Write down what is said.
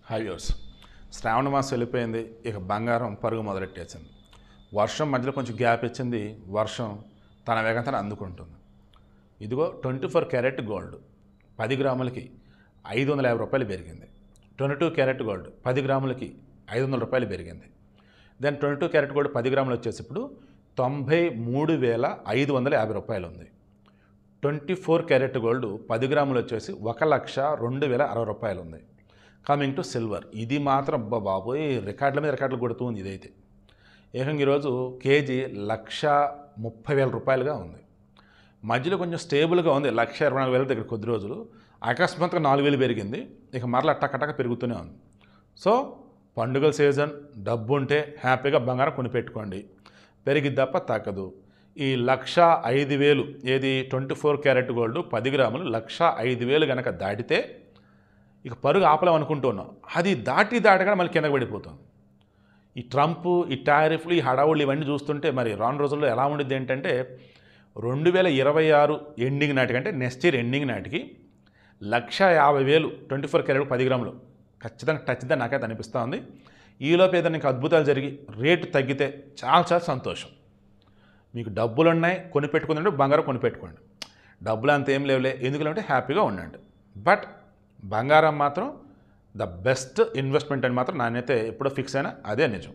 హైవ్యూర్స్ శ్రావణ మాసం వెళ్ళిపోయింది. ఇక బంగారం పరుగు మొదలెట్టేసింది. వర్షం మధ్యలో కొంచెం గ్యాప్ ఇచ్చింది. వర్షం తన వేగంతో అందుకుంటుంది. ఇదిగో 24 క్యారెట్ గోల్డ్ 10 గ్రాములకి 550 రూపాయలు పెరిగింది. 22 క్యారెట్ గోల్డ్ 10 గ్రాములకి 500 రూపాయలు పెరిగింది. దెన్ 22 క్యారెట్ గోల్డ్ 10 గ్రాములు వచ్చేసి ఇప్పుడు 93,550 రూపాయలు ఉంది. 24 క్యారెట్ గోల్డ్ 10 గ్రాములు వచ్చేసి 1,02,060 రూపాయలు ఉంది. కమింగ్ టు సిల్వర్, ఇది మాత్రం బాబోయ్ రికార్డుల మీద రికార్డులు కొడుతూ ఉంది. ఇదైతే ఏకంగా ఈరోజు కేజీ 1,30,000 రూపాయలుగా ఉంది. మధ్యలో కొంచెం స్టేబుల్గా ఉంది, 1,24,000 దగ్గర కొద్ది రోజులు. అకస్మాత్తుగా 4,000 పెరిగింది. ఇక మరలా టక్కటక్క పెరుగుతూనే ఉంది. సో పండుగల సీజన్, డబ్బు ఉంటే హ్యాపీగా బంగారం కొనిపెట్టుకోండి. పెరిగిద్ది తప్ప తగ్గదు. ఈ 1,05,000 ఏది 24 క్యారెట్ గోల్డ్ 10 గ్రాములు 1,05,000 కనుక దాటితే ఇక పరుగు ఆపలేమనుకుంటున్నాం. అది దాటగా మళ్ళీ కిందకి పడిపోతుంది. ఈ ట్రంప్, ఈ టారిఫ్లు, ఈ హడావుళ్ళు ఇవన్నీ చూస్తుంటే మరి రాను రోజుల్లో ఎలా ఉండిద్ది ఏంటంటే 2026 ఎండింగ్ నాటికి, అంటే నెక్స్ట్ ఇయర్ ఎండింగ్ నాటికి 1,50,000 24 క్యారెట్ 10 గ్రాములు ఖచ్చితంగా టచ్ దా నాకైతే అనిపిస్తూ ఉంది. ఈలోపు ఏదైనా ఇంకా అద్భుతాలు జరిగి రేటు తగ్గితే చాలా చాలా సంతోషం. మీకు డబ్బులు ఉన్నాయి, కొనిపెట్టుకుందంటే బంగారం కొనిపెట్టుకోండి. డబ్బులు అంత ఏం లేవులే ఎందుకంటే హ్యాపీగా ఉండండి. బట్ బంగారం మాత్రం ద బెస్ట్ ఇన్వెస్ట్మెంట్ అని మాత్రం నానైతే ఎప్పుడో ఫిక్స్ అయినా అదే నిజం.